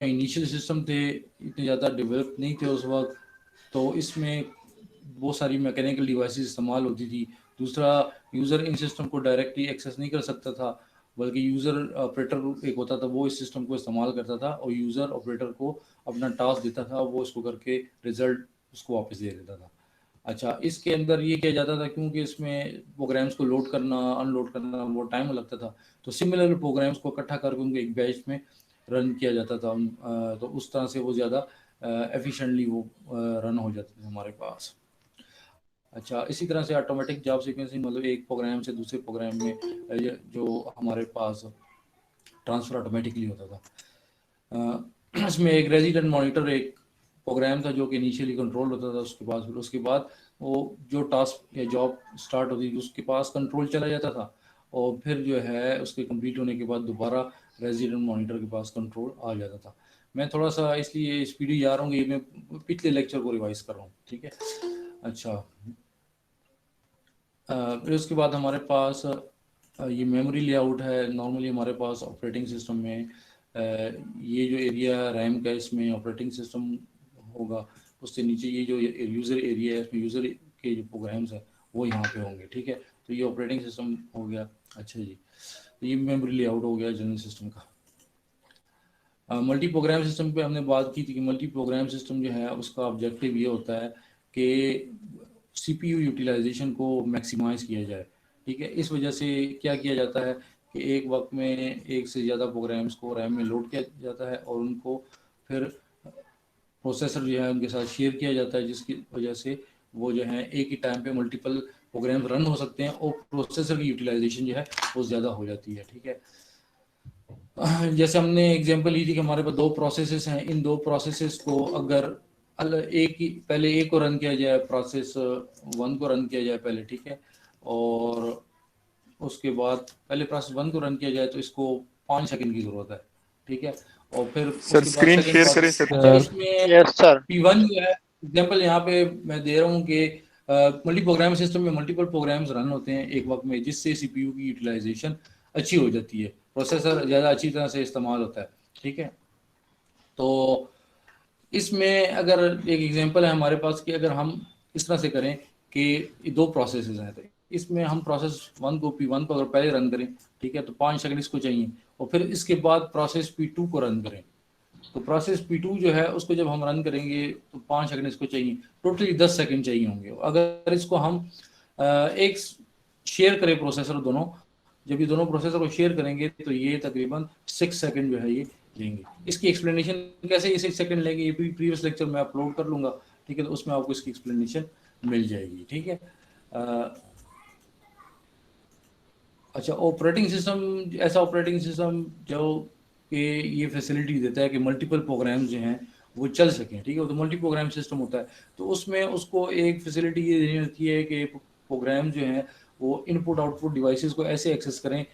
Initial system थे इतने ज़्यादा डेवलप नहीं थे उस वक्त, तो इसमें बहुत सारी मैकेनिकल डिवाइसेस इस्तेमाल होती थी। दूसरा, यूज़र इन सिस्टम को डायरेक्टली एक्सेस नहीं कर सकता था, बल्कि यूज़र ऑपरेटर एक होता था, वो इस सिस्टम को इस्तेमाल करता था और यूज़र ऑपरेटर को अपना टास्क देता था, वो इसको करके रिजल्ट उसको वापस दे देता था। अच्छा, इसके अंदर ये किया जाता था क्योंकि इसमें प्रोग्राम्स को लोड करना अनलोड करना बहुत टाइम लगता था, तो सिमिलर प्रोग्राम्स को इकट्ठा करके उनको एक बैच में रन किया जाता था। तो उस तरह से वो ज़्यादा एफिशिएंटली वो रन हो जाते थे हमारे पास। अच्छा, इसी तरह से ऑटोमेटिक जॉब सीक्वेंसिंग मतलब एक प्रोग्राम से दूसरे प्रोग्राम में जो हमारे पास ट्रांसफ़र ऑटोमेटिकली होता था। इसमें एक रेजिडेंट मॉनिटर एक प्रोग्राम था जो कि इनिशियली कंट्रोल होता था, उसके बाद वो जो टास्क या जॉब स्टार्ट होती थी उसके पास कंट्रोल चला जाता था, और फिर जो है उसके कंप्लीट होने के बाद दोबारा रेजिडेंट मॉनिटर के पास कंट्रोल आ जाता था। मैं थोड़ा सा इसलिए स्पीडी जा रहा हूँ, ये मैं पिछले लेक्चर को रिवाइज कर रहा हूँ, ठीक है। अच्छा, फिर उसके बाद हमारे पास ये मेमोरी लेआउट है। नॉर्मली हमारे पास ऑपरेटिंग सिस्टम में ये जो एरिया रैम का इसमें ऑपरेटिंग सिस्टम होगा, उससे नीचे ये जो यूज़र एरिया है इसमें यूज़र के जो प्रोग्राम्स हैं वो यहाँ पे होंगे, ठीक है। तो ये ऑपरेटिंग सिस्टम हो गया। अच्छा जी, तो ये मेमोरी लेआउट हो गया जनरल सिस्टम का। मल्टी प्रोग्राम सिस्टम पे हमने बात की थी कि मल्टी प्रोग्राम सिस्टम जो है उसका ऑब्जेक्टिव ये होता है कि सीपीयू यूटिलाइजेशन को मैक्सिमाइज किया जाए, ठीक है। इस वजह से क्या किया जाता है कि एक वक्त में एक से ज़्यादा प्रोग्राम्स को रैम में लोड किया जाता है और उनको फिर प्रोसेसर जो है उनके साथ शेयर किया जाता है, जिसकी वजह से वो जो है एक ही टाइम पे मल्टीपल प्रोग्राम रन हो सकते हैं और प्रोसेसर की यूटिलाइजेशन जो है वो ज़्यादा हो जाती है, ठीक है। जैसे हमने एग्जांपल ली थी कि हमारे पास दो प्रोसेसेस हैं, इन दो प्रोसेसेस को अगर एक ही पहले एक को रन किया जाए, प्रोसेस वन को रन किया जाए पहले, ठीक है, और उसके बाद पहले प्रोसेस वन को रन किया जाए तो इसको 5 सेकंड की ज़रूरत है, ठीक है, और फिर सर उसके बाद स्क्रीन सेकंड शेयर करें प्रोसेस। सर। अच्छा, इसमें यस सर। P1 जो है एग्जांपल यहाँ पे मैं दे रहा हूँ कि मल्टी प्रोग्राम सिस्टम में मल्टीपल प्रोग्राम्स रन होते हैं एक वक्त में, जिससे सीपीयू की यूटिलाइजेशन अच्छी हो जाती है, प्रोसेसर ज़्यादा अच्छी तरह से इस्तेमाल होता है, ठीक है। तो इसमें अगर एक एग्जांपल है हमारे पास कि अगर हम इस तरह से करें कि दो प्रोसेसेस हैं, तो इसमें हम प्रोसेस वन को P1 को अगर पहले रन करें, ठीक है, तो 5 सेकंड इसको चाहिए, और फिर इसके बाद प्रोसेस P2 को रन करें, तो प्रोसेस P2 जो है उसको जब हम रन करेंगे तो 5 सेकंड इसको चाहिए, टोटली 10 सेकंड चाहिए होंगे। अगर इसको हम एक शेयर करें प्रोसेसर दोनों, जब ये दोनों प्रोसेसर को शेयर करेंगे तो ये तकरीबन 6 सेकंड जो है ये लेंगे। इसकी एक्सप्लेनेशन कैसे ये 6 सेकंड लेंगे ये प्रीवियस लेक्चर में अपलोड कर लूँगा, ठीक है, तो उसमें आपको इसकी एक्सप्लेनेशन मिल जाएगी, ठीक है। अच्छा, ऑपरेटिंग सिस्टम ऐसा ऑपरेटिंग सिस्टम जो कि ये फैसिलिटी देता है कि मल्टीपल प्रोग्राम्स जो हैं वो चल सकें, ठीक है, तो मल्टी प्रोग्राम सिस्टम होता है, तो उसमें उसको एक फैसिलिटी ये देनी होती है कि प्रोग्राम जो हैं वो इनपुट आउटपुट डिवाइसेस को ऐसे एक्सेस करें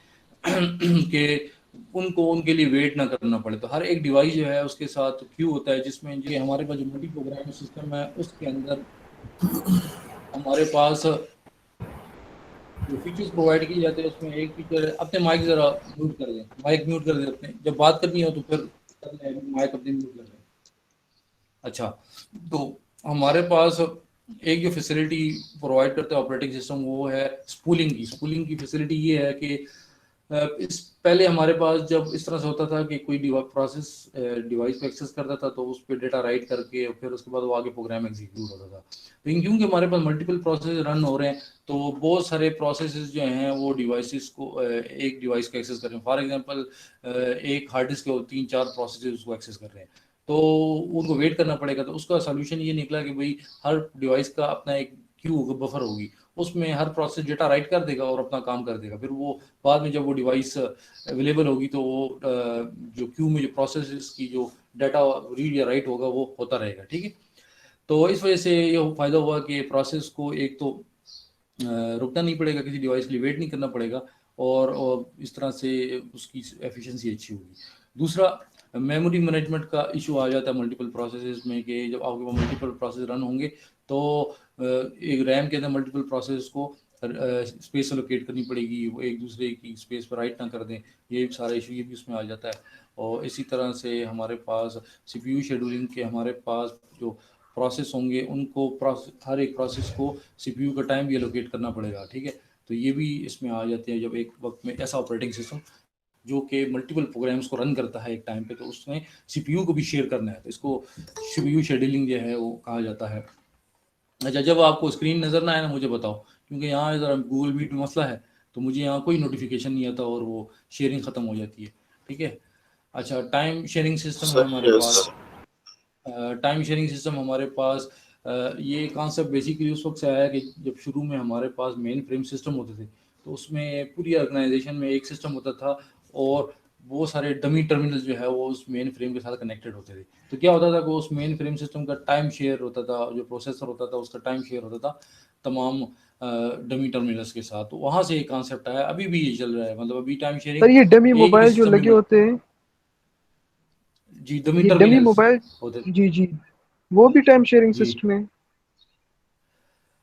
कि उनको उनके लिए वेट ना करना पड़े। तो हर एक डिवाइस जो है उसके साथ क्यू होता है, जिसमें जो हमारे पास जो मल्टी प्रोग्राम सिस्टम है उसके अंदर हमारे पास जो फीचर्स प्रोवाइड किए जाते हैं उसमें एक फीचर है, अपने माइक ज़रा म्यूट कर दें, माइक म्यूट कर दें अपने, जब बात करनी हो तो फिर कर लें, माइक अपने म्यूट कर दें। अच्छा, तो हमारे पास एक जो फैसिलिटी प्रोवाइड करता है ऑपरेटिंग सिस्टम वो है स्पूलिंग की फैसिलिटी ये है कि इस पहले हमारे पास जब इस तरह से होता था कि कोई प्रोसेस डिवाइस को एक्सेस करता था तो उस पर डेटा राइट करके फिर उसके बाद वो आगे प्रोग्राम एग्जीक्यूट होता था। लेकिन क्योंकि हमारे पास मल्टीपल प्रोसेस रन हो रहे हैं तो बहुत सारे प्रोसेसेस जो हैं वो डिवाइसेस को एक डिवाइस को एक्सेस कर रहे हैं। फॉर एग्जांपल एक हार्ड डिस्क के 3-4 प्रोसेसेस उसको एक्सेस कर रहे हैं, तो उनको वेट करना पड़ेगा। तो उसका सोल्यूशन ये निकला कि भाई हर डिवाइस का अपना एक क्यू बफर होगी, उसमें हर प्रोसेस डेटा राइट कर देगा और अपना काम कर देगा, फिर वो बाद में जब वो डिवाइस अवेलेबल होगी तो वो जो क्यू में जो प्रोसेस की जो डाटा रीड या राइट होगा वो होता रहेगा, ठीक है। तो इस वजह से ये फ़ायदा हुआ कि प्रोसेस को एक तो रुकना नहीं पड़ेगा, किसी डिवाइस के लिए वेट नहीं करना पड़ेगा, और इस तरह से उसकी एफिशिएंसी अच्छी होगी। दूसरा, मेमोरी मैनेजमेंट का इशू आ जाता है मल्टीपल प्रोसेसेस में कि जब आपके पास मल्टीपल प्रोसेस रन होंगे तो एक रैम के अंदर मल्टीपल प्रोसेस को स्पेस एलोकेट करनी पड़ेगी, वो एक दूसरे की स्पेस पर राइट ना कर दें, ये सारा इशू ये भी उसमें आ जाता है। और इसी तरह से हमारे पास सीपीयू शेड्यूलिंग के हमारे पास जो प्रोसेस होंगे उनको हर एक प्रोसेस को सीपीयू का टाइम भी एलोकेट करना पड़ेगा, ठीक है। तो ये भी इसमें आ जाते हैं जब एक वक्त में ऐसा ऑपरेटिंग सिस्टम जो कि मल्टीपल प्रोग्राम्स को रन करता है एक टाइम पे, तो उसमें सीपीयू को भी शेयर करना है, तो इसको सीपीयू शेड्यूलिंग जो है वो कहा जाता है। अच्छा, जब आपको स्क्रीन नज़र ना आए ना मुझे बताओ, क्योंकि यहाँ ज़रा गूगल मीट में मसला है, तो मुझे यहाँ कोई नोटिफिकेशन नहीं आता और वो शेयरिंग ख़त्म हो जाती है, ठीक है। अच्छा, टाइम शेयरिंग सिस्टम है हमारे पास। टाइम शेयरिंग सिस्टम हमारे पास ये कॉन्सेप्ट बेसिकली उस वक्त से आया कि जब शुरू में हमारे पास मेन फ्रेम सिस्टम होते थे, तो उसमें पूरी ऑर्गेनाइजेशन में एक सिस्टम होता था और वो सारे डमी टर्मिनल जो है वो उस मेन फ्रेम के साथ कनेक्टेड होते थे। तो क्या होता था कि उस मेन फ्रेम सिस्टम का टाइम शेयर होता था, जो प्रोसेसर होता था उसका टाइम शेयर होता था तमाम डमी टर्मिनल्स के साथ। तो वहाँ से एक कॉन्सेप्ट आया, अभी भी ये चल रहा है, मतलब अभी टाइम शेयरिंग सर ये डमी एक ही मोबाइल जो सिस्टम लगे में होते हैं, जी डमी ये डमी टर्मिनल्स मोबाइल, होते थे। जी जी, वो भी टाइम शेयरिंग जी, सिस्टम है?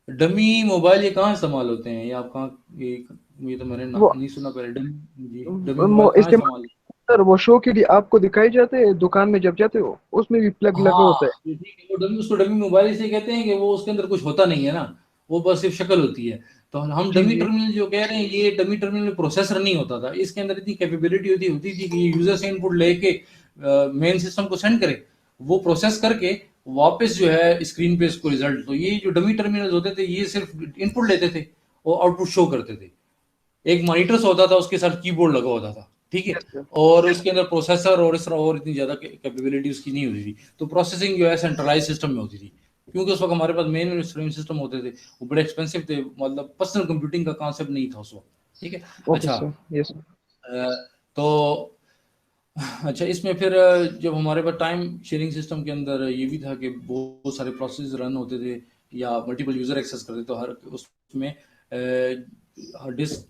डमी मोबाइल ये कहाँ इस्तेमाल होते हैं, ये आप कहाँ, ये तो मैंने वो नहीं सुना पहले। डमी जी, डमी मोबाइल कहाँ इस्तेमाल, इस्तेमाल। सर वो शो के लिए आपको दिखाई जाते हैं दुकान में जब जाते हो, उसमें भी प्लग लगा हाँ, होता है। ये ठीक है, वो डमी, उसको डमी मोबाइल इसलिए कहते हैं कि वो उसके अंदर कुछ होता नहीं है ना, वो बस सिर्फ शक्ल होती है। तो हम जी डमी जी। टर्मिनल जो कह रहे हैं, ये डमी टर्मिनल में प्रोसेसर नहीं होता था, इसके अंदर इतनी कैपेबिलिटी होती होती थी कि ये यूजर से इनपुट लेके मेन सिस्टम को सेंड करे, वो प्रोसेस करके वापस जो है स्क्रीन पे इसको रिजल्ट। तो ये जो डमी टर्मिनल्स होते थे ये सिर्फ इनपुट लेते थे और आउटपुट शो करते थे। एक मॉनिटर होता था, उसके साथ कीबोर्ड लगा होता था, ठीक है। Yes sir. और उसके अंदर प्रोसेसर और इस तरह और इतनी ज़्यादा कैपेबिलिटी उसकी नहीं होती थी। तो प्रोसेसिंग जो है सेंट्रलाइज सिस्टम में होती थी, क्योंकि उस वक्त हमारे पास मेन फ्रेम सिस्टम होते थे, वो बड़े एक्सपेंसिव थे, मतलब पर्सनल कंप्यूटिंग का कॉन्सेप्ट नहीं था उस वक्त, ठीक है। ओके अच्छा, सर, यस। तो अच्छा, इसमें फिर जब हमारे पास टाइम शेयरिंग सिस्टम के अंदर ये भी था कि बहुत सारे प्रोसेस रन होते थे या मल्टीपल यूज़र एक्सेस करते, तो हर उसमें हार्ड डिस्क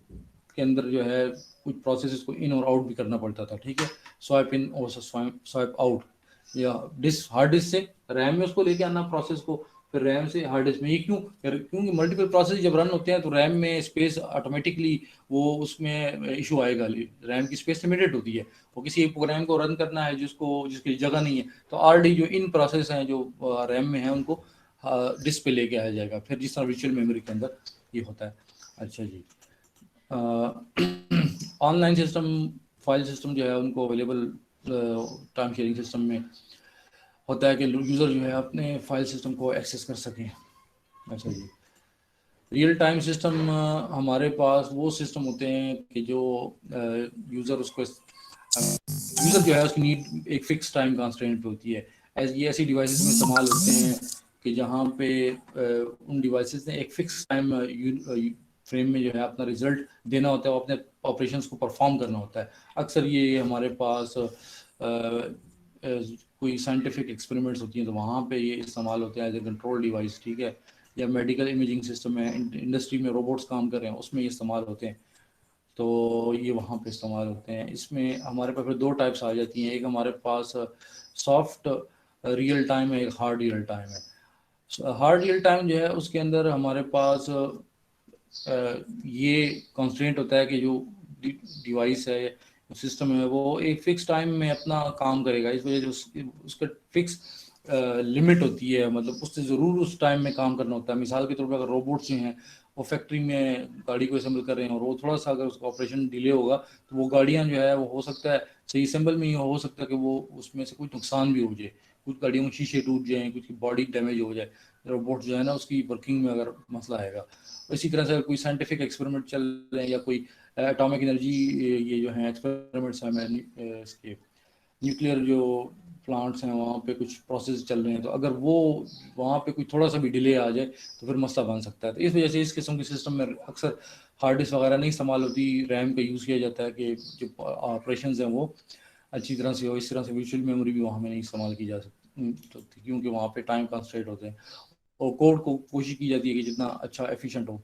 के अंदर जो है कुछ प्रोसेस को इन और आउट भी करना पड़ता था, ठीक है। स्वाइप इन और स्वाइप आउट, या डिस्क हार्ड डिस्क से रैम में उसको लेके आना प्रोसेस को, फिर रैम से हार्ड डिस्क में। ये क्यों, क्योंकि मल्टीपल प्रोसेस जब रन होते हैं तो रैम में स्पेस ऑटोमेटिकली वो उसमें इशू आएगा, रैम की स्पेस लिमिटेड होती है। वो किसी एक प्रोग्राम को रन करना है जिसकी जगह नहीं है, तो ऑलरेडी जो इन प्रोसेस हैं जो रैम में है उनको डिस्क पे लेके आया जाएगा, फिर जिस तरह वर्चुअल मेमोरी के अंदर ये होता है। अच्छा जी, ऑनलाइन सिस्टम, फाइल सिस्टम जो है उनको अवेलेबल टाइम शेयरिंग सिस्टम में होता है कि यूज़र जो है अपने फाइल सिस्टम को एक्सेस कर सकें। अच्छा जी, रियल टाइम सिस्टम हमारे पास वो सिस्टम होते हैं कि जो यूज़र उसको यूज़र जो है उसकी नीड एक फिक्स टाइम कॉन्स्टेंट पे होती है। ये ऐसी डिवाइसेस में इस्तेमाल होते हैं कि जहाँ पे उन डिवाइसेस ने एक फिक्स टाइम फ्रेम में जो है अपना रिजल्ट देना होता है, वो अपने ऑपरेशंस को परफॉर्म करना होता है। अक्सर ये हमारे पास कोई साइंटिफिक एक्सपेरिमेंट्स होती हैं तो वहाँ पे ये इस्तेमाल होते हैं एज ए कंट्रोल डिवाइस, ठीक है। या मेडिकल इमेजिंग सिस्टम है, इंडस्ट्री में रोबोट्स काम कर रहे हैं उसमें ये इस्तेमाल होते हैं, तो ये वहाँ पे इस्तेमाल होते हैं। इसमें हमारे पास फिर दो टाइप्स आ जाती हैं, एक हमारे पास सॉफ्ट रियल टाइम है, एक हार्ड रियल टाइम है। हार्ड रियल टाइम जो है उसके अंदर हमारे पास ये कॉन्स्टेंट होता है कि जो डिवाइस है, सिस्टम है, वो एक फिक्स टाइम में अपना काम करेगा। इस वजह से उसका फिक्स लिमिट होती है, मतलब उससे ज़रूर उस टाइम में काम करना होता है। मिसाल के तौर पर अगर रोबोट्स जो हैं वो फैक्ट्री में गाड़ी को असेंबल कर रहे हैं और वो थोड़ा सा अगर उसका ऑपरेशन डिले होगा तो वो गाड़ियाँ जो है वो हो सकता है सही असेंबल में ही हो सकता है कि वो उसमें से कुछ नुकसान भी हो जाए, कुछ गाड़ियों के शीशे टूट जाएँ, कुछ की बॉडी डैमेज हो जाए, रोबोट जो है ना उसकी वर्किंग में अगर मसला आएगा। इसी तरह से कोई साइंटिफिक एक्सपेरिमेंट चल रहे हैं या कोई एटॉमिक एनर्जी, ये जो हैं एक्सपेरिमेंट्स हैं इसके न्यूक्लियर जो प्लांट्स हैं वहाँ पे कुछ प्रोसेस चल रहे हैं, तो अगर वो वहाँ पे कोई थोड़ा सा भी डिले आ जाए तो फिर मसला बन सकता है। तो इस वजह से इस किस्म के सिस्टम में अक्सर हार्ड डिस्क वगैरह नहीं इस्तेमाल होती, रैम का यूज़ किया जाता है कि जो ऑपरेशन हैं वो अच्छी तरह से हो। इस तरह से वर्चुअल मेमोरी भी वहाँ में नहीं इस्तेमाल की जा सकती, क्योंकि वहाँ पे टाइम कंस्ट्रेंट होते हैं और कोड को कोशिश की जाती है कि जितना अच्छा एफिशिएंट हो।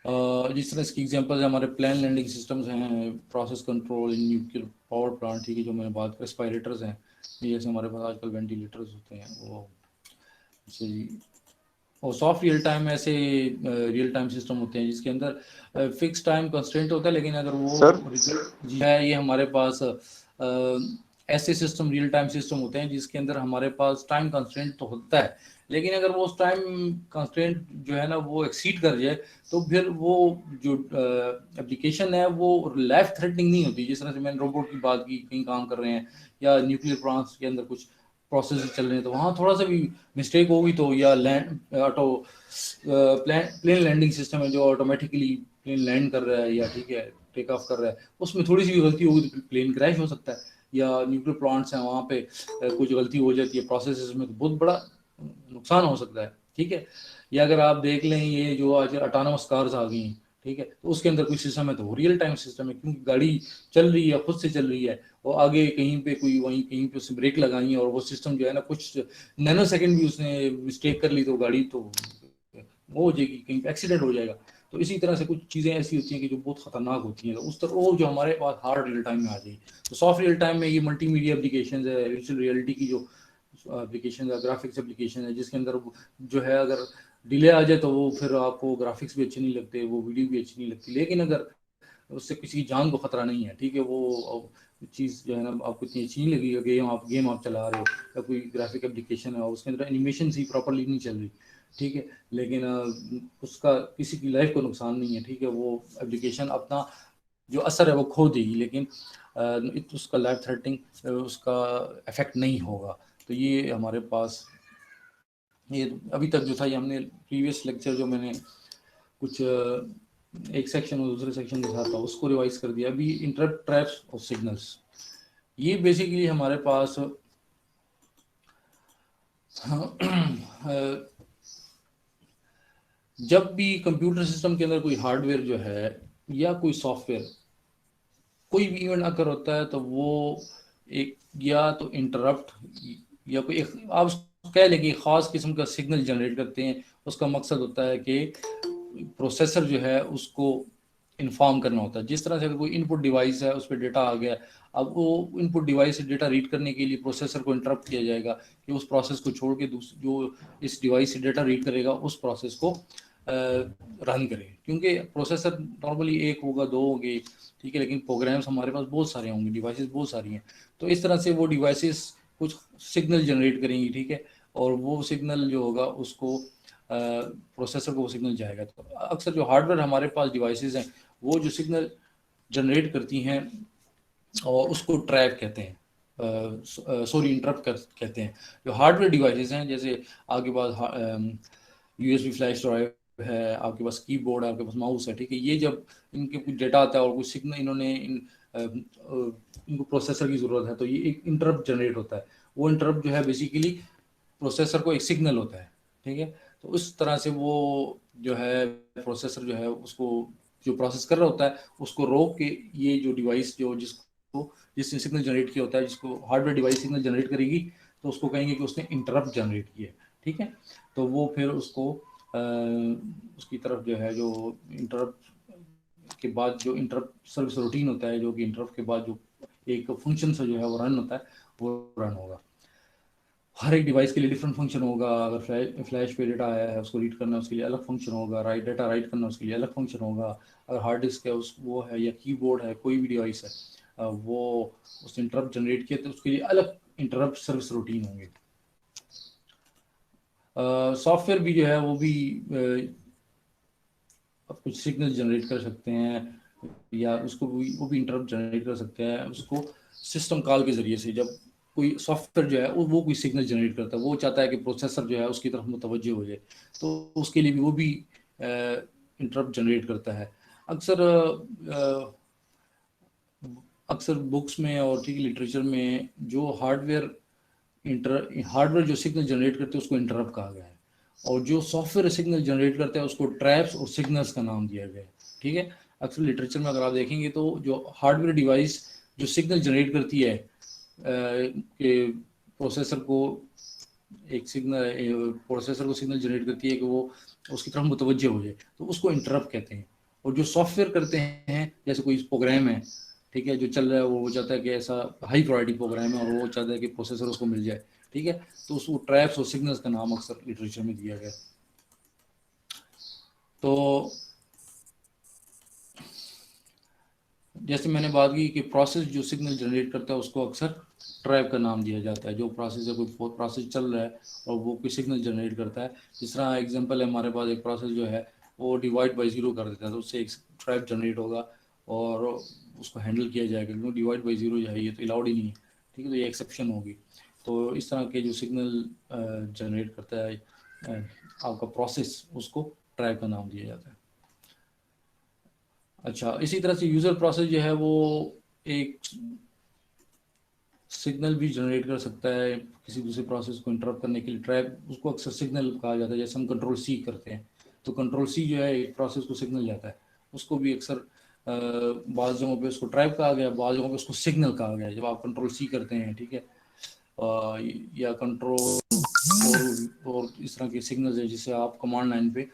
जिस तरह इसकी एग्जांपल्स हमारे प्लान लैंडिंग सिस्टम्स हैं, process control in nuclear power plant, ठीक है, जो मैंने बात कर, रेस्पिरेटर्स हैं, ये जैसे हमारे पास आजकल वेंटिलेटर्स होते हैं वो। अच्छा जी, और सॉफ्ट रियल टाइम ऐसे रियल टाइम सिस्टम होते हैं जिसके अंदर फिक्स टाइम कंस्ट्रेंट होता है, लेकिन अगर सर वो रिजल्ट जी है, ये हमारे पास ऐसे सिस्टम रियल टाइम सिस्टम होते हैं जिसके अंदर हमारे पास टाइम कंस्ट्रेंट तो होता है, लेकिन अगर वो उस टाइम कंस्ट्रेंट जो है ना वो एक्सीड कर जाए तो फिर वो जो एप्लीकेशन है वो लाइफ थ्रेटनिंग नहीं होती। जिस तरह से मैंने रोबोट की बात की, कहीं काम कर रहे हैं या न्यूक्लियर प्लांट्स के अंदर कुछ प्रोसेस चल रहे हैं, तो वहाँ थोड़ा सा भी मिस्टेक होगी तो, या land auto plane landing system है जो ऑटोमेटिकली प्लेन लैंड कर रहा है या ठीक है टेक ऑफ कर रहा है, उसमें थोड़ी सी भी गलती होगी तो प्लेन क्रैश हो सकता है। या न्यूक्लियर प्लांट्स हैं वहाँ पे कुछ गलती हो जाती है प्रोसेस में तो बहुत बड़ा नुकसान हो सकता है, ठीक है। या अगर आप देख लें ये जो आज ऑटोनोमस कार्स आ गई हैं, ठीक है, तो उसके अंदर कोई सिस्टम है तो वो रियल टाइम सिस्टम है, क्योंकि गाड़ी चल रही है, खुद से चल रही है, वो आगे कहीं पे कोई वहीं कहीं पे उसने ब्रेक लगाई है और वो सिस्टम जो है ना कुछ नैनो सेकंड भी उसने मिस्टेक कर ली तो गाड़ी तो वो हो जाएगी, कहीं पे एक्सीडेंट हो जाएगा। तो इसी तरह से कुछ चीज़ें ऐसी होती हैं कि जो बहुत खतरनाक होती हैं, तो उस तरह वो जो हमारे पास हार्ड रियल टाइम में आ जाएगी। तो सॉफ्ट रियल टाइम में ये मल्टीमीडिया एप्लीकेशन है, वर्चुअल रियलिटी की जो एप्लीकेशन है, ग्राफिक्स एप्लीकेशन है, जिसके अंदर जो है अगर डिले आ जाए तो वो फिर आपको ग्राफिक्स भी अच्छे नहीं लगते, वो वीडियो भी अच्छी नहीं लगती, लेकिन अगर उससे किसी की जान को खतरा नहीं है, ठीक है, वो चीज़ जो है ना आपको इतनी अच्छी नहीं लगी, गेम आप चला रहे हो या कोई ग्राफिक एप्लीकेशन है और उसके अंदर एनिमेशन ही प्रॉपरली नहीं चल रही, ठीक है, लेकिन उसका किसी की लाइफ को नुकसान नहीं है, ठीक है, वो एप्लीकेशन अपना जो असर है वो खो देगी, लेकिन उसका लाइफ थ्रेटनिंग उसका इफेक्ट नहीं होगा। तो ये हमारे पास ये अभी तक जो था, ये हमने प्रीवियस लेक्चर जो मैंने कुछ एक सेक्शन और दूसरे सेक्शन के साथ था उसको रिवाइज कर दिया। अभी इंटरप्ट ट्रैप्स और सिग्नल्स, ये बेसिकली हमारे पास जब भी कंप्यूटर सिस्टम के अंदर कोई हार्डवेयर जो है या कोई सॉफ्टवेयर कोई भी इवेंट अगर होता है तो वो एक या तो इंटरप्ट या कोई एक आप कह लें कि खास किस्म का सिग्नल जनरेट करते हैं। उसका मकसद होता है कि प्रोसेसर जो है उसको इन्फॉर्म करना होता है। जिस तरह से अगर कोई इनपुट डिवाइस है उस पर डेटा आ गया, अब वो इनपुट डिवाइस से डेटा रीड करने के लिए प्रोसेसर को इंटरप्ट किया जाएगा कि उस प्रोसेस को छोड़ के जो इस डिवाइस से डेटा रीड करेगा उस प्रोसेस को रन करें, क्योंकि प्रोसेसर नॉर्मली एक होगा, दो होंगे, ठीक है, लेकिन प्रोग्राम्स हमारे पास बहुत सारे होंगे, डिवाइसेस बहुत सारी हैं। तो इस तरह से वो डिवाइसेस कुछ सिग्नल जनरेट करेंगी, ठीक है, और वो सिग्नल जो होगा उसको प्रोसेसर को वो सिग्नल जाएगा। तो अक्सर जो हार्डवेयर हमारे पास डिवाइसेस हैं वो जो सिग्नल जनरेट करती हैं और उसको ट्रैप कहते हैं, सॉरी इंटरप्ट कहते हैं। जो हार्डवेयर डिवाइसेस हैं, जैसे आपके पास यूएसबी फ्लैश ड्राइव है, आपके पास कीबोर्ड है, आपके पास माउस है, ठीक है, ये जब इनके कुछ डेटा आता है और कुछ सिग्नल इनको प्रोसेसर की ज़रूरत है तो ये एक इंटरप्ट जनरेट होता है। वो इंटरप्ट जो है बेसिकली प्रोसेसर को एक सिग्नल होता है, ठीक है। तो उस तरह से वो जो है प्रोसेसर जो है उसको जो प्रोसेस कर रहा होता है उसको रोक के ये जो डिवाइस जो जिसने सिग्नल जनरेट किया होता है, जिसको हार्डवेयर डिवाइस सिग्नल जनरेट करेगी तो उसको कहेंगे कि उसने इंटरप्ट जनरेट किया, ठीक है। तो वो फिर उसको उसकी तरफ जो है जो इंटरप्ट के बाद जो इंटरप्ट सर्विस रूटीन होता है, जो कि इंटरप्ट के बाद जो एक फंक्शन से जो है वो रन होता है, वो रन होगा। हर एक डिवाइस के लिए डिफरेंट फंक्शन होगा। अगर फ्लैश पे डेटा आया है उसको रीड करना है उसके लिए अलग फंक्शन होगा, डेटा राइट करना उसके लिए अलग फंक्शन होगा। अगर हार्ड डिस्क है उस वो है या कीबोर्ड है, कोई भी डिवाइस है, वो उसने इंटरप्ट जनरेट किया तो उसके लिए अलग इंटरप्ट सर्विस रूटीन होंगे। सॉफ्टवेयर भी जो है वो भी कुछ सिग्नल जनरेट कर सकते हैं या उसको वो भी इंटरप्ट जनरेट कर सकते हैं। उसको सिस्टम कॉल के ज़रिए से जब कोई सॉफ्टवेयर जो है वो कोई सिग्नल जनरेट करता है, वो चाहता है कि प्रोसेसर जो है उसकी तरफ मुतवज्जो हो जाए, तो उसके लिए भी वो भी इंटरप्ट जनरेट करता है। अक्सर अक्सर बुक्स में और ठीक लिटरेचर में जो हार्डवेयर जो सिग्नल जनरेट करते हैं उसको इंटरप्ट कहा गया है, और जो सॉफ्टवेयर सिग्नल जनरेट करते हैं उसको ट्रैप्स और सिग्नल्स का नाम दिया गया है, ठीक है। अक्सर लिटरेचर में अगर आप देखेंगे तो जो हार्डवेयर डिवाइस जो सिग्नल जनरेट करती है कि प्रोसेसर को सिग्नल जनरेट करती है कि वो उसकी तरफ मुतवज्जह हो जाए, तो उसको इंटरप्ट कहते हैं। और जो सॉफ्टवेयर करते हैं जैसे कोई प्रोग्राम है, ठीक है, जो चल रहा है वो चाहता है कि ऐसा हाई प्रायोरिटी प्रोग्राम है और वो चाहता है कि प्रोसेसर उसको मिल जाए, ठीक है, तो उसको ट्रैप्स और सिग्नल्स का नाम अक्सर लिटरेचर में दिया गया है। तो जैसे मैंने बात की कि प्रोसेस जो सिग्नल जनरेट करता है उसको अक्सर ट्रैप का नाम दिया जाता है। जो प्रोसेस है, कोई प्रोसेस चल रहा है और वो कोई सिग्नल जनरेट करता है, जिस तरह एग्जांपल है हमारे पास एक प्रोसेस जो है वो डिवाइड बाई ज़ीरो कर देता है, तो उससे एक ट्रैप जनरेट होगा और उसको हैंडल किया जाएगा, क्योंकि डिवाइड बाई ज़ीरो जो है ये तो अलाउड ही नहीं है, ठीक है, तो ये एक्सेप्शन होगी। तो इस तरह के जो सिग्नल जनरेट करता है आपका प्रोसेस, उसको ट्रैप का नाम दिया जाता है। अच्छा, इसी तरह से यूज़र प्रोसेस जो है वो एक सिग्नल भी जनरेट कर सकता है किसी दूसरे प्रोसेस को इंटरप्ट करने के लिए। ट्रैप उसको अक्सर सिग्नल कहा जाता है। जैसे हम कंट्रोल सी करते हैं, तो कंट्रोल सी जो है एक प्रोसेस को सिग्नल जाता है, उसको भी अक्सर बाज़ जगहों पे उसको ट्रैप कहा गया, बाज़ जगहों पे उसको सिग्नल कहा गया। जब आप कंट्रोल सी करते हैं, ठीक है, या कंट्रोल और इस तरह के सिग्नल्स है जिसे आप कमांड लाइन पे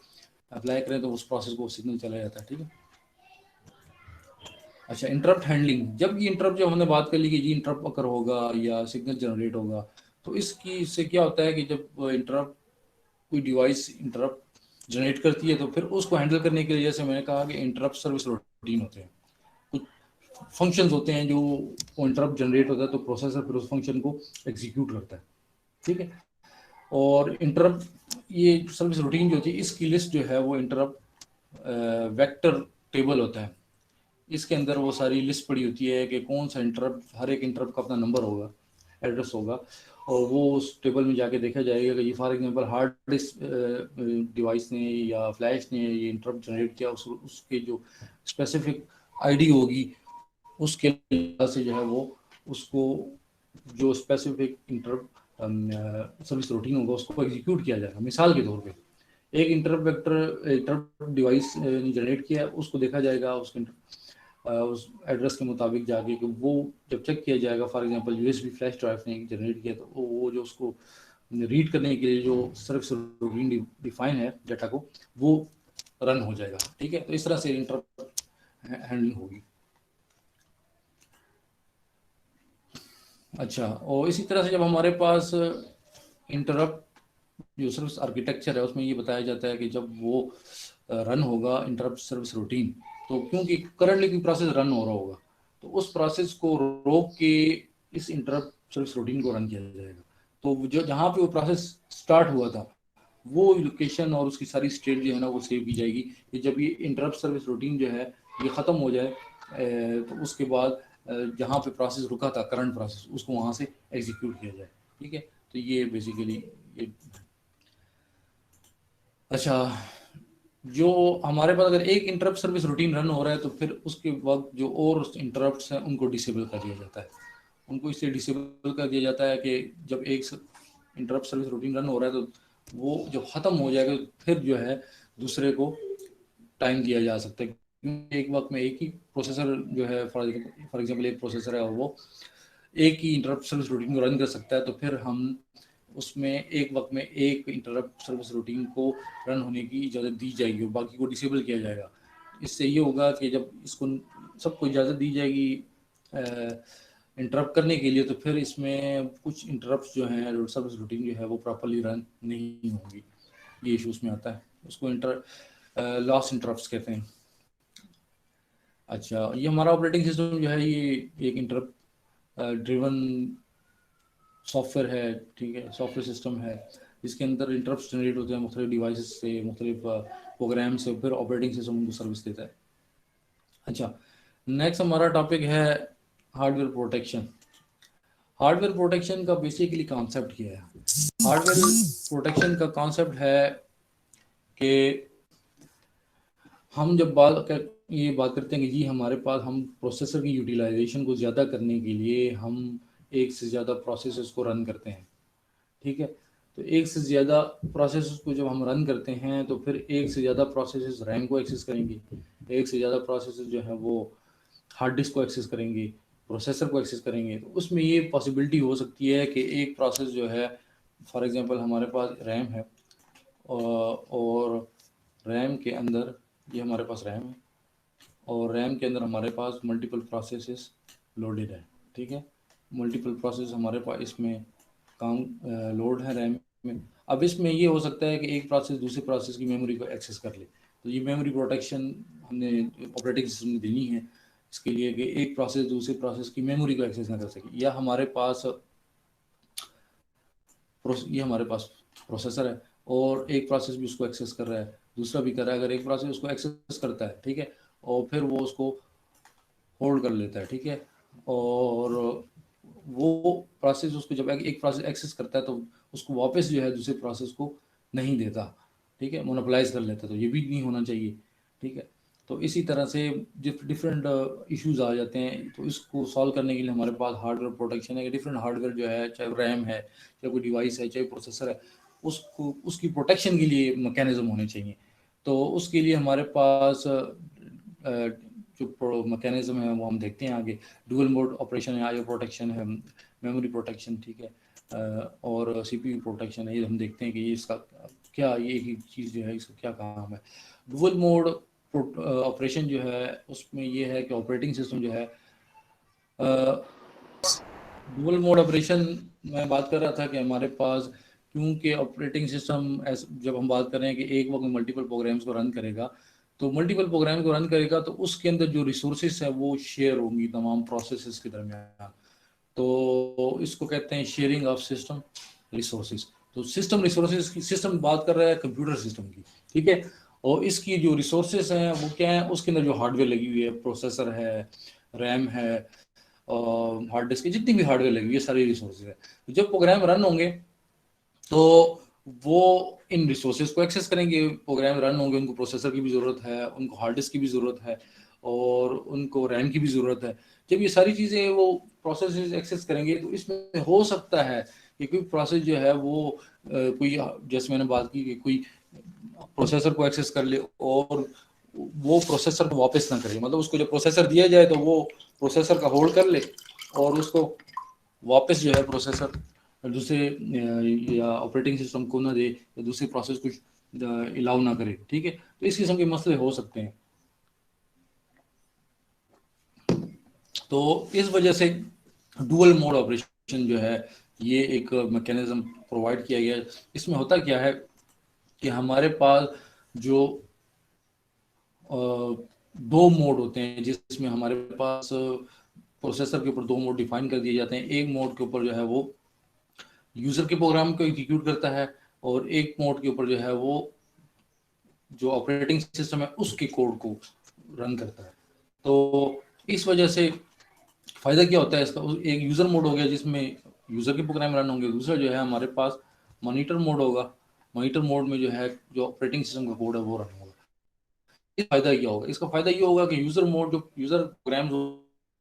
अप्लाई करें तो उस प्रोसेस को सिग्नल चला जाता है, ठीक है। अच्छा, इंटरप्ट हैंडलिंग, जब ये इंटरप्ट, जब हमने बात कर ली कि जी इंटरप्ट अगर होगा या सिग्नल जनरेट होगा, तो इससे क्या होता है कि जब इंटरप्ट, कोई डिवाइस इंटरप्ट जनरेट करती है तो फिर उसको हैंडल करने के लिए, जैसे मैंने कहा कि इंटरप्ट सर्विस रूटीन होते हैं, कुछ फंक्शंस होते हैं जो इंटरप्ट जनरेट होता है तो प्रोसेसर फिर उस फंक्शन को एग्जीक्यूट करता है, ठीक है। और इंटरप्ट, ये सर्विस रूटीन जो होती है इसकी लिस्ट जो है वो इंटरप्ट वेक्टर टेबल होता है। इसके अंदर वो सारी लिस्ट पड़ी होती है कि कौन सा इंटरप्ट, हर एक इंटरप्ट का अपना नंबर होगा, एड्रेस होगा, और वो उस टेबल में जाके देखा जाएगा कि ये for example hard disk device ने या फ्लैश ने ये इंटरप्ट जनरेट किया, उसके जो स्पेसिफिक आईडी होगी उसके लिहाज से जो है वो उसको, जो स्पेसिफिक इंटरप्ट सर्विस रूटीन होगा उसको एग्जीक्यूट किया जाएगा। मिसाल के तौर पे एक इंटरप्ट डिवाइस ने जनरेट किया, उसको देखा जाएगा उसके उस एड्रेस के मुताबिक जाके कि वो जब चेक किया जाएगा, for example USB flash drive ने जनरेट किया, तो वो जो उसको रीड करने के लिए जो सर्विस रूटीन डिफाइन है डाटा को, वो रन हो जाएगा, ठीक है। तो इस तरह से इंटरप्ट हैंडलिंग होगी। अच्छा, और इसी तरह से जब हमारे पास इंटरप्ट जो सर्विस आर्किटेक्चर है उसमें ये बताया जाता है कि जब वो रन होगा इंटरप्ट सर्विस रूटीन, तो क्योंकि करंटली कोई प्रोसेस रन हो रहा होगा तो उस प्रोसेस को रोक के इस इंटरप्ट सर्विस रूटीन को रन किया जाएगा। तो जो जहाँ पे वो प्रोसेस स्टार्ट हुआ था वो लोकेशन और उसकी सारी स्टेट जो है ना वो सेव की जाएगी कि जब ये इंटरप्ट सर्विस रूटीन जो है ये ख़त्म हो जाए, तो उसके बाद जहाँ पे प्रोसेस रुका था करंट प्रोसेस, उसको वहाँ से एग्जीक्यूट किया जाए, ठीक है। तो ये बेसिकली ये। अच्छा, जो हमारे पास अगर एक इंटरप्ट सर्विस रूटीन रन हो रहा है तो फिर उसके वक्त जो और इंटरप्ट्स हैं उनको डिसेबल कर दिया जाता है। उनको इससे डिसेबल कर दिया जाता है कि जब एक इंटरप्ट सर्विस रूटीन रन हो रहा है तो वो जब ख़त्म हो जाएगा तो फिर जो है दूसरे को टाइम दिया जा सकता है, क्योंकि एक वक्त में एक ही प्रोसेसर जो है, फॉर एग्जांपल एक प्रोसेसर है और वो एक ही इंटरप्ट सर्विस रूटीन को रन कर सकता है, तो फिर हम उसमें एक वक्त में एक इंटरप्ट सर्विस रूटीन को रन होने की इजाज़त दी जाएगी और बाकी को डिसेबल किया जाएगा। इससे ये होगा कि जब इसको सबको इजाज़त दी जाएगी इंटरप्ट करने के लिए, तो फिर इसमें कुछ इंटरप्ट जो हैं सर्विस रूटीन जो है वो प्रॉपरली रन नहीं होंगी। ये इशू उसमें आता है, उसको लॉस इंटरप्ट्स कहते हैं। अच्छा, ये हमारा ऑपरेटिंग सिस्टम जो है ये एक इंटरप्ट ड्रिवन सॉफ्टवेयर है, ठीक है, सॉफ्टवेयर सिस्टम है जिसके अंदर इंटरप्ट जनरेट होते हैं मुख्तलिफ डिवाइसेस से, मुख्तलिफ प्रोग्राम से, फिर ऑपरेटिंग सिस्टम उनको सर्विस देता है। अच्छा, नेक्स्ट हमारा टॉपिक है हार्डवेयर प्रोटेक्शन। हार्डवेयर प्रोटेक्शन का बेसिकली कॉन्सेप्ट क्या है? हार्डवेयर प्रोटेक्शन का कॉन्सेप्ट है कि हम जब ये बात करते हैं कि जी हमारे पास, हम प्रोसेसर की यूटिलाइजेशन को ज़्यादा करने के लिए हम एक से ज़्यादा प्रोसेसर्स को रन करते हैं, ठीक है। तो एक से ज़्यादा प्रोसेसर्स को जब हम रन करते हैं तो फिर एक से ज़्यादा प्रोसेसर्स रैम को एक्सेस करेंगे, एक से ज़्यादा प्रोसेसर्स जो है वो हार्ड डिस्क को एक्सेस करेंगे, प्रोसेसर को एक्सेस करेंगे। तो उसमें ये पॉसिबिलिटी हो सकती है कि एक प्रोसेस जो है, फॉर एग्जांपल हमारे पास रैम है और रैम के अंदर, ये हमारे पास रैम है और रैम के अंदर हमारे पास मल्टीपल प्रोसेसेस लोडेड है, ठीक है। मल्टीपल प्रोसेस हमारे पास इसमें काम लोड है रैम में। अब इसमें ये हो सकता है कि एक प्रोसेस दूसरे प्रोसेस की मेमोरी को एक्सेस कर ले, तो ये मेमोरी प्रोटेक्शन हमने ऑपरेटिंग सिस्टम में देनी है इसके लिए कि एक प्रोसेस दूसरी प्रोसेस की मेमोरी को एक्सेस ना कर सके। या हमारे पास ये हमारे पास प्रोसेसर है और एक प्रोसेस भी उसको एक्सेस कर रहा है, दूसरा भी कर रहा है। अगर एक प्रोसेस उसको एक्सेस करता है, ठीक है, और फिर वो उसको होल्ड कर लेता है, ठीक है, और वो प्रोसेस उसको जब एक प्रोसेस एक्सेस करता है तो उसको वापस जो है दूसरे प्रोसेस को नहीं देता, ठीक है, मोनोपोलाइज कर लेता है। तो ये भी नहीं होना चाहिए, ठीक है। तो इसी तरह से डिफरेंट इश्यूज आ जाते हैं। तो इसको सॉल्व करने के लिए हमारे पास हार्डवेयर प्रोटेक्शन है। डिफरेंट हार्डवेयर जो है, चाहे रैम है, चाहे कोई डिवाइस है, चाहे प्रोसेसर है, उसको उसकी प्रोटेक्शन के लिए मैकेनिज्म होने चाहिए। तो उसके लिए हमारे पास जो मैकेनिज्म है वो हम देखते हैं आगे। डुअल मोड ऑपरेशन है, आईओ प्रोटेक्शन है, मेमोरी प्रोटेक्शन, ठीक है, और सीपीयू प्रोटेक्शन है। ये हम देखते हैं कि ये इसका क्या, ये एक चीज़ जो है इसका क्या काम है। डुअल मोड ऑपरेशन जो है उसमें ये है कि ऑपरेटिंग सिस्टम जो है, डुअल मोड ऑपरेशन मैं बात कर रहा था कि हमारे पास, क्योंकि ऑपरेटिंग सिस्टम जब हम बात कर रहे हैं कि एक वक्त में मल्टीपल प्रोग्राम्स को रन करेगा, तो मल्टीपल प्रोग्राम को रन करेगा तो उसके अंदर जो रिसोर्सेस है वो शेयर होंगी तमाम प्रोसेसेस के दरमियान। तो इसको कहते हैं शेयरिंग ऑफ सिस्टम रिसोर्सेज। तो सिस्टम रिसोर्सेज की सिस्टम बात कर रहा है कंप्यूटर सिस्टम की, ठीक है, और इसकी जो रिसोर्सेज हैं वो क्या है, उसके अंदर जो हार्डवेयर लगी हुई है, प्रोसेसर है, रैम है, हार्ड डिस्क की जितनी भी हार्डवेयर लगी हुई है, सारी रिसोर्सेज है। तो जब प्रोग्राम रन होंगे तो वो इन रिसोर्सेज को एक्सेस करेंगे। प्रोग्राम रन होंगे, उनको प्रोसेसर की भी ज़रूरत है, उनको हार्ड डिस्क की भी ज़रूरत है, और उनको रैम की भी ज़रूरत है। जब ये सारी चीज़ें वो प्रोसेस एक्सेस करेंगे तो इसमें हो सकता है कि कोई प्रोसेस जो है वो कोई, जैसे मैंने बात की कि कोई प्रोसेसर को एक्सेस कर ले और वो प्रोसेसर को वापस ना करे। मतलब उसको जब प्रोसेसर दिया जाए तो वो प्रोसेसर का होल्ड कर ले और उसको वापस जो है प्रोसेसर दूसरे या ऑपरेटिंग सिस्टम को ना दे, या दूसरी प्रोसेस को अलाउ ना करे, ठीक है। तो इस किस्म के मसले हो सकते हैं। तो इस वजह से डुअल मोड ऑपरेशन जो है ये एक मैकेनिज्म प्रोवाइड किया गया है। इसमें होता क्या है कि हमारे पास जो दो मोड होते हैं, जिसमें हमारे पास प्रोसेसर के ऊपर दो मोड डिफाइन कर दिए जाते हैं। एक मोड के ऊपर जो है वो यूजर के प्रोग्राम को एग्जीक्यूट करता है, और एक मोड के ऊपर जो है वो जो ऑपरेटिंग सिस्टम है उसके कोड को रन करता है। तो इस वजह से फायदा क्या होता है इसका, एक यूजर मोड हो गया जिसमें यूजर के प्रोग्राम रन होंगे, दूसरा जो है हमारे पास मॉनिटर मोड होगा। मॉनिटर मोड में जो है जो ऑपरेटिंग सिस्टम का कोड है वो रन होगा। इस फायदा क्या होगा, इसका फायदा ये होगा कि यूजर मोड, जो यूजर प्रोग्राम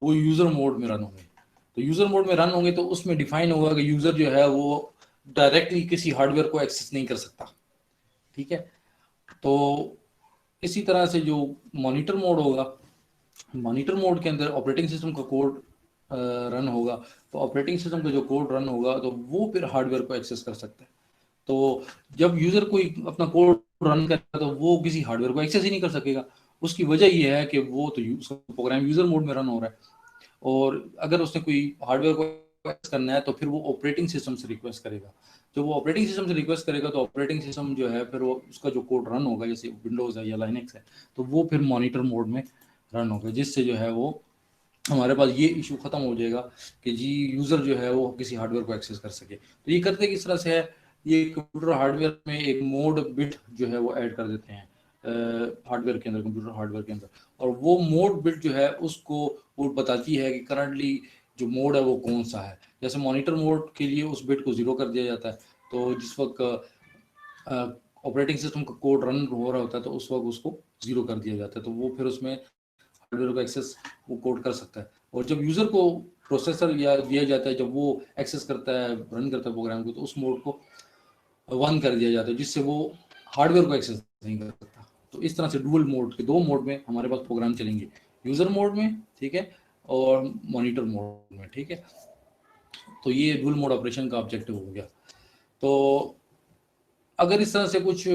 वो यूजर मोड में रन होंगे। तो यूजर मोड में रन होंगे तो उसमें डिफाइन होगा कि यूजर जो है वो डायरेक्टली किसी हार्डवेयर को एक्सेस नहीं कर सकता, ठीक है। तो इसी तरह से जो मॉनिटर मोड होगा, मॉनिटर मोड के अंदर ऑपरेटिंग सिस्टम का कोड रन होगा। तो ऑपरेटिंग सिस्टम का जो कोड रन होगा तो वो फिर हार्डवेयर को एक्सेस कर सकता है। तो जब यूजर कोई अपना कोड रन करेगा तो वो किसी हार्डवेयर को एक्सेस ही नहीं कर सकेगा। उसकी वजह ये है कि वो तो प्रोग्राम यूजर मोड में रन हो रहा है, और अगर उसने कोई हार्डवेयर को एक्सेस करना है तो फिर वो ऑपरेटिंग सिस्टम से रिक्वेस्ट करेगा। जब वो ऑपरेटिंग सिस्टम से रिक्वेस्ट करेगा तो ऑपरेटिंग सिस्टम जो है फिर वो उसका जो कोड रन होगा, जैसे विंडोज़ है या लाइनेक्स है, तो वो फिर मॉनिटर मोड में रन होगा, जिससे जो है वो हमारे पास ये इशू खत्म हो जाएगा कि जी यूज़र जो है वो किसी हार्डवेयर को एक्सेस कर सके। तो ये करते किस तरह से है, ये कंप्यूटर हार्डवेयर में एक मोड बिट जो है वो ऐड कर देते हैं हार्डवेयर के अंदर, कंप्यूटर हार्डवेयर के अंदर। और वो मोड बिट जो है उसको वो बताती है कि करंटली जो मोड है वो कौन सा है। जैसे मॉनिटर मोड के लिए उस बिट को ज़ीरो कर दिया जाता है, तो जिस वक्त ऑपरेटिंग सिस्टम का कोड रन हो रहा होता है तो उस वक्त उसको ज़ीरो कर दिया जाता है, तो वो फिर उसमें हार्डवेयर को एक्सेस वो कोड कर सकता है। और जब यूज़र को प्रोसेसर या दिया जाता है, जब वो एक्सेस करता है, रन करता है प्रोग्राम को, तो उस मोड को वन कर दिया जाता है, जिससे वो हार्डवेयर को एक्सेस नहीं कर सकता। तो इस तरह से डुअल मोड के दो मोड में हमारे पास प्रोग्राम चलेंगे, यूज़र मोड में, ठीक है, और मॉनिटर मोड में, ठीक है। तो ये डुअल मोड ऑपरेशन का ऑब्जेक्टिव हो गया। तो अगर इस तरह से कुछ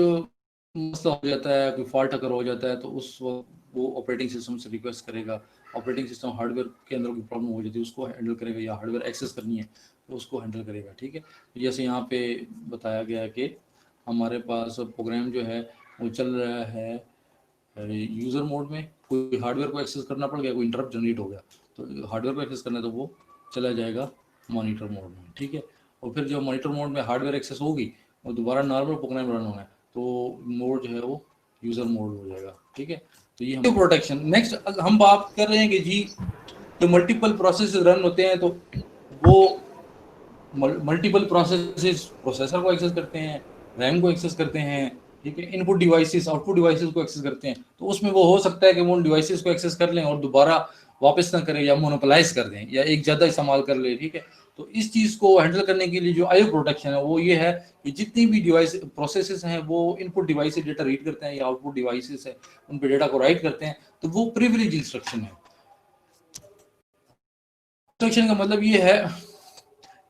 मसला हो जाता है, कोई फॉल्ट अगर हो जाता है, तो उस वक्त वो ऑपरेटिंग सिस्टम से रिक्वेस्ट करेगा। ऑपरेटिंग सिस्टम हार्डवेयर के अंदर कोई प्रॉब्लम हो जाती है उसको हैंडल करेगा, या हार्डवेयर एक्सेस करनी है तो उसको हैंडल करेगा, ठीक है। तो जैसे यहाँ पे बताया गया है कि हमारे पास प्रोग्राम जो है वो चल रहा है यूजर मोड में कोई हार्डवेयर को एक्सेस करना पड़ गया, कोई इंटरप्ट जनरेट हो गया तो हार्डवेयर को एक्सेस करना है तो वो चला जाएगा मॉनिटर मोड में, ठीक है। और फिर जब मॉनिटर मोड में हार्डवेयर एक्सेस होगी और दोबारा नॉर्मल प्रोग्राम रन होना है तो मोड जो है वो यूजर मोड हो जाएगा, ठीक है। तो ये हम प्रोटेक्शन। नेक्स्ट हम बात कर रहे हैं कि जी जो मल्टीपल प्रोसेस रन होते हैं तो वो मल्टीपल प्रोसेसेस प्रोसेसर को एक्सेस करते हैं, रैम को एक्सेस करते हैं, ठीक है, इनपुट डिवाइसेस आउटपुट डिवाइसेस को एक्सेस करते हैं। तो उसमें वो हो सकता है कि वो उन डिवाइसेस को एक्सेस कर लें और दोबारा वापस ना करें या मोनोपोलाइज कर दें या एक ज़्यादा इस्तेमाल कर ले, ठीक है। तो इस चीज़ को हैंडल करने के लिए जो आईओ प्रोटेक्शन है वो ये है कि जितनी भी डिवाइस प्रोसेसेस हैं वो इनपुट डिवाइस से डेटा रीड करते हैं या आउटपुट डिवाइसेस है उन पे डेटा को राइट करते हैं, तो वो प्रिविलेज इंस्ट्रक्शन है। इंस्ट्रक्शन का मतलब ये है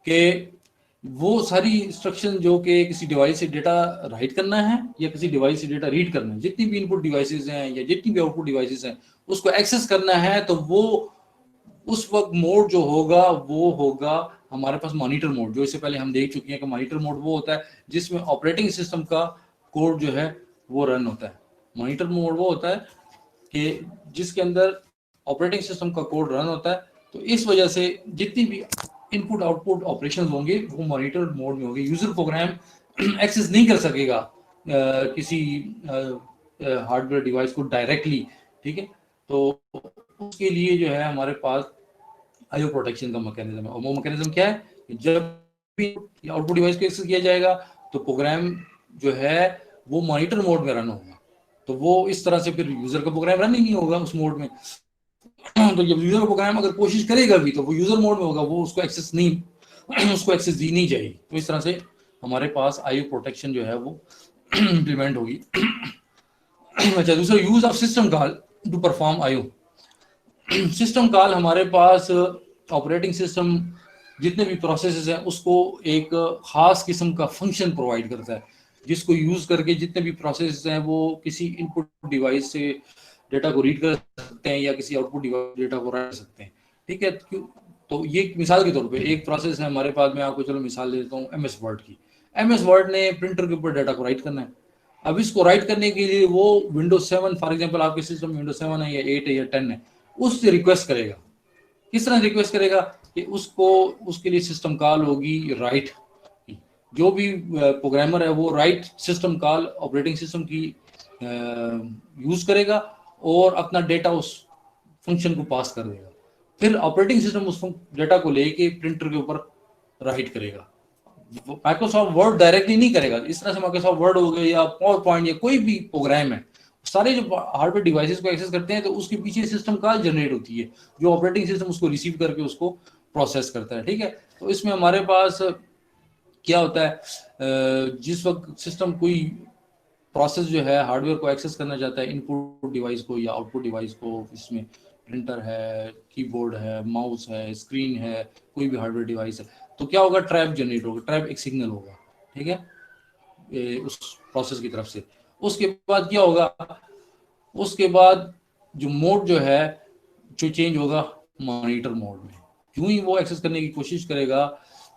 कि वो सारी इंस्ट्रक्शन जो कि किसी डिवाइस से डेटा राइट करना है या किसी डिवाइस से डेटा रीड करना है, जितनी भी इनपुट डिवाइसेस हैं या जितनी भी आउटपुट डिवाइसेस हैं उसको एक्सेस करना है, तो वो उस वक्त मोड जो होगा वो होगा हमारे पास मॉनिटर मोड। जो इससे पहले हम देख चुके हैं कि मॉनिटर मोड वो होता है जिसमें ऑपरेटिंग सिस्टम का कोड जो है वो रन होता है। मॉनिटर मोड वो होता है कि जिसके अंदर ऑपरेटिंग सिस्टम का कोड रन होता है। तो इस वजह से जितनी भी इनपुट आउटपुट ऑपरेशन होंगे वो मॉनिटर मोड में होंगे। यूजर प्रोग्राम एक्सेस नहीं कर सकेगा किसी हार्डवेयर डिवाइस को डायरेक्टली, ठीक है। तो उसके लिए जो है हमारे पास आईओ प्रोटेक्शन का मैकेनिज्म है। और वो मैकेनिज्म क्या है, जब भी आउटपुट डिवाइस को एक्सेस किया जाएगा तो प्रोग्राम जो है वो मॉनिटर मोड में रन होगा। तो वो इस तरह से फिर यूजर का प्रोग्राम रन ही नहीं होगा उस मोड में। तो जब यूजर प्रोग्राम अगर कोशिश करेगा भी तो वो यूजर मोड में होगा, वो उसको एक्सेस दी नहीं जाएगी। तो इस तरह से हमारे पास आईओ प्रोटेक्शन जो है वो इम्प्लीमेंट होगी। अच्छा, दूसरा use of system call to perform IO. System call हमारे पास ऑपरेटिंग सिस्टम जितने भी प्रोसेसेस हैं उसको एक खास किस्म का फंक्शन प्रोवाइड करता है जिसको यूज करके जितने भी प्रोसेसेस हैं वो किसी इनपुट डिवाइस से डेटा को रीड कर सकते हैं या किसी आउटपुट डिवाइस डेटा को राइट कर सकते हैं, ठीक है। तो ये मिसाल के तौर पे एक प्रोसेस है हमारे पास, मैं आपको चलो मिसाल देता हूँ एमएस वर्ड की। एमएस वर्ड ने प्रिंटर के ऊपर डाटा को राइट करना है। अब इसको राइट करने के लिए वो विंडोज 7 फॉर एग्जांपल आपके सिस्टम में विंडोज 7 है या 8 है या 10 है, उससे रिक्वेस्ट करेगा। किस तरह रिक्वेस्ट करेगा कि उसको उसके लिए सिस्टम कॉल होगी राइट। जो भी प्रोग्रामर है वो right system call operating system की यूज करेगा और अपना डेटा उस फंक्शन को पास कर देगा। फिर ऑपरेटिंग सिस्टम उस डेटा को लेके प्रिंटर के ऊपर राइट करेगा। माइक्रोसॉफ्ट वर्ड डायरेक्टली नहीं करेगा। इस तरह से माइक्रोसॉफ्ट वर्ड हो गया या पावर पॉइंट या कोई भी प्रोग्राम है, सारे जो हार्डवेयर डिवाइसेस को एक्सेस करते हैं तो उसके पीछे सिस्टम कॉल जनरेट होती है जो ऑपरेटिंग सिस्टम उसको रिसीव करके उसको प्रोसेस करता है, ठीक है। तो इसमें हमारे पास क्या होता है, जिस वक्त सिस्टम कोई प्रोसेस जो है हार्डवेयर को एक्सेस करना चाहता है, इनपुट डिवाइस को या आउटपुट डिवाइस को, इसमें प्रिंटर है, कीबोर्ड है, माउस है, स्क्रीन है, कोई भी हार्डवेयर डिवाइस है, तो क्या होगा, ट्रैप जनरेट होगा, ट्रैप एक सिग्नल होगा, ठीक है, उस प्रोसेस की तरफ से। उसके बाद क्या होगा, उसके बाद जो मोड जो है जो चेंज होगा मॉनिटर मोड में। यूं ही वो एक्सेस करने की कोशिश करेगा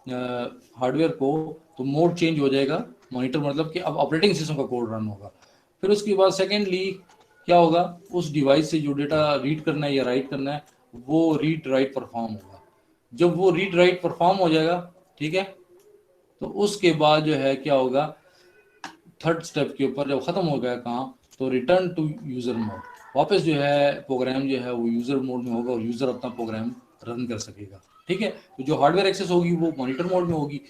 हार्डवेयर को तो मोड चेंज हो जाएगा मॉनिटर, मतलब कि अब ऑपरेटिंग सिस्टम का कोड रन होगा। फिर उसके बाद सेकेंडली क्या होगा, उस डिवाइस से जो डेटा रीड करना है या राइट करना है वो रीड राइट परफॉर्म होगा। जब वो रीड राइट परफॉर्म हो जाएगा, ठीक है, तो उसके बाद जो है क्या होगा, थर्ड स्टेप के ऊपर जब खत्म हो गया काम तो रिटर्न टू यूजर मोड, वापस जो है प्रोग्राम जो है वो यूजर मोड में होगा और यूजर अपना प्रोग्राम रन कर सकेगा, ठीक है। तो जो हार्डवेयर एक्सेस होगी वो मॉनिटर मोड में होगी।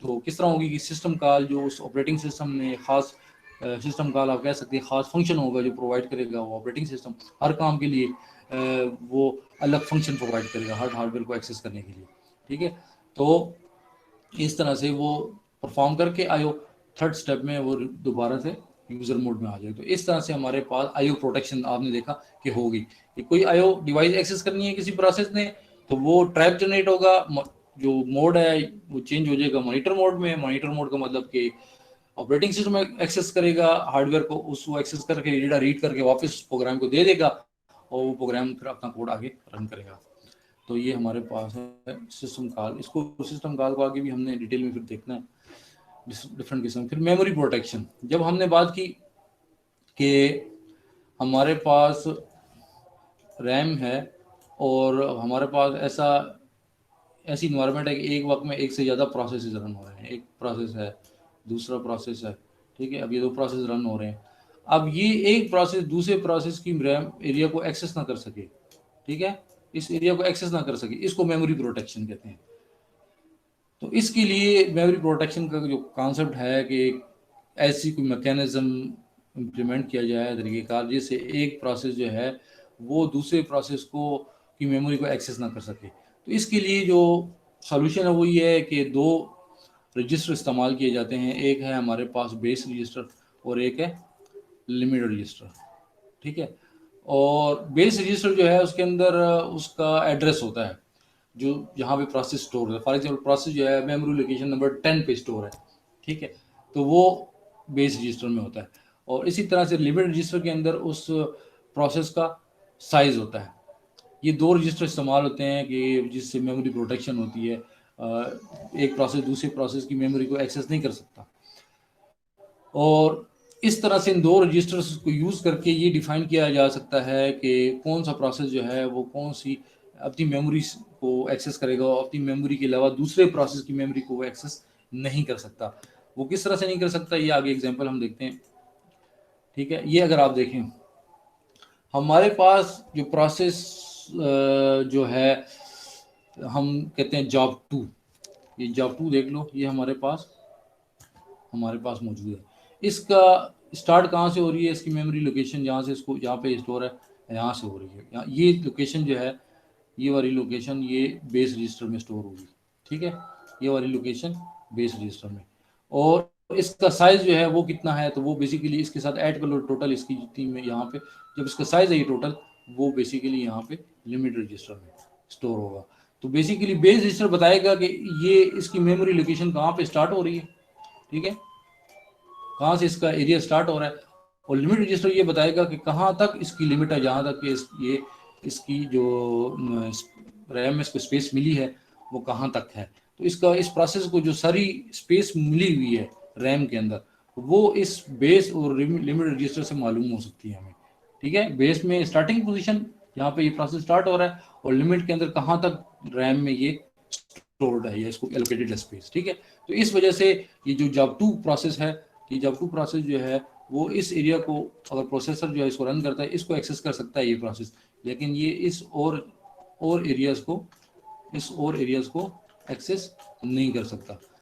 तो किस तरह होगी कि सिस्टम कॉल जो उस ऑपरेटिंग सिस्टम में खास सिस्टम कॉल आप कह सकते हैं खास फंक्शन होगा जो प्रोवाइड करेगा वो ऑपरेटिंग सिस्टम हर काम के लिए वो अलग फंक्शन प्रोवाइड करेगा हर हार्डवेयर को एक्सेस करने के लिए, ठीक है। तो इस तरह से वो परफॉर्म करके आईओ थर्ड स्टेप में वो दोबारा से यूजर मोड में आ जाए। तो इस तरह से हमारे पास आईओ प्रोटेक्शन आपने देखा कि होगी कि कोई आईओ डिवाइस एक्सेस करनी है किसी प्रोसेस ने तो वो ट्रैप जनरेट होगा, जो मोड है वो चेंज हो जाएगा मॉनिटर मोड में। मॉनिटर मोड का मतलब कि ऑपरेटिंग सिस्टम एक्सेस करेगा हार्डवेयर को, उसको एक्सेस करके डेटा रीड करके वापस प्रोग्राम को दे देगा और वो प्रोग्राम फिर अपना कोड आगे रन करेगा। तो ये हमारे पास है सिस्टम कॉल। इसको सिस्टम कॉल को आगे भी हमने डिटेल में फिर देखना है डिफरेंट किस्म। फिर मेमोरी प्रोटेक्शन, जब हमने बात की कि हमारे पास रैम है और हमारे पास ऐसी इन्वायरमेंट है कि एक वक्त में एक से ज़्यादा प्रोसेस रन हो रहे हैं। एक प्रोसेस है, दूसरा प्रोसेस है, ठीक है। अब ये दो प्रोसेस रन हो रहे हैं। अब ये एक प्रोसेस दूसरे प्रोसेस की रैम एरिया को एक्सेस ना कर सके, ठीक है, इस एरिया को एक्सेस ना कर सके, इसको मेमोरी प्रोटेक्शन कहते हैं। तो इसके लिए मेमोरी प्रोटेक्शन का जो कॉन्सेप्ट है कि ऐसी कोई मैकेनिज्म इम्प्लीमेंट किया जाए तरीक़ेकार, जिससे एक प्रोसेस जो है वो दूसरे प्रोसेस को की मेमोरी को एक्सेस ना कर सके। तो इसके लिए जो सॉल्यूशन है वो ये है कि दो रजिस्टर इस्तेमाल किए जाते हैं। एक है हमारे पास बेस रजिस्टर और एक है लिमिट रजिस्टर, ठीक है। और बेस रजिस्टर जो है उसके अंदर उसका एड्रेस होता है जो जहाँ पे प्रोसेस स्टोर है। फॉर एग्जाम्पल प्रोसेस जो है मेमोरी लोकेशन नंबर 10 पे स्टोर है, ठीक है, तो वो बेस रजिस्टर में होता है। और इसी तरह से लिमिट रजिस्टर के अंदर उस प्रोसेस का साइज होता है। ये दो रजिस्टर इस्तेमाल होते हैं कि जिससे मेमोरी प्रोटेक्शन होती है। एक प्रोसेस दूसरे प्रोसेस की मेमोरी को एक्सेस नहीं कर सकता। और इस तरह से इन दो रजिस्टर्स को यूज़ करके ये डिफाइन किया जा सकता है कि कौन सा प्रोसेस जो है वो कौन सी अपनी मेमोरी को एक्सेस करेगा और अपनी मेमोरी के अलावा दूसरे प्रोसेस की मेमोरी को वो एक्सेस नहीं कर सकता। वो किस तरह से नहीं कर सकता, ये आगे एग्जांपल हम देखते हैं, ठीक है। ये अगर आप देखें, हमारे पास जो प्रोसेस जो है हम कहते हैं जॉब 2, ये जॉब 2 देख लो, ये हमारे पास मौजूद है। इसका स्टार्ट कहाँ से हो रही है, इसकी मेमोरी लोकेशन जहाँ से इसको जहाँ पे स्टोर है यहाँ से हो रही है। यहाँ ये लोकेशन जो है, ये वाली लोकेशन ये बेस रजिस्टर में स्टोर होगी, ठीक है। ये वाली लोकेशन बेस रजिस्टर में। और इसका साइज जो है वो कितना है, तो वो बेसिकली इसके साथ ऐड कर लो टोटल इसकी जितनी में यहाँ पे जब इसका साइज है ये टोटल, वो बेसिकली यहाँ पे लिमिट रजिस्टर में स्टोर होगा। तो बेसिकली बेस रजिस्टर बताएगा कि ये इसकी मेमोरी लोकेशन कहाँ पे स्टार्ट हो रही है, ठीक है, कहाँ से इसका एरिया स्टार्ट हो रहा है। और लिमिट रजिस्टर ये बताएगा कि कहाँ तक इसकी लिमिट है, जहाँ तक ये इसकी जो रैम में इसको स्पेस मिली है वो कहाँ तक है। तो इसका इस प्रोसेस को जो सारी स्पेस मिली हुई है रैम के अंदर, वो इस बेस और लिमिट रजिस्टर से मालूम हो सकती है हमें, ठीक है। बेस में स्टार्टिंग पोजीशन जहाँ पे ये प्रोसेस स्टार्ट हो रहा है और लिमिट के अंदर कहाँ तक रैम में ये स्टोर्ड है या इसको एलोकेटेड स्पेस, ठीक है। तो इस वजह से ये जो जॉब 2 प्रोसेस है, ये जॉब 2 प्रोसेस जो है वो इस एरिया को अगर प्रोसेसर जो है इसको रन करता है इसको एक्सेस कर सकता है ये प्रोसेस, लेकिन ये इस और एरियाज को एक्सेस नहीं कर सकता।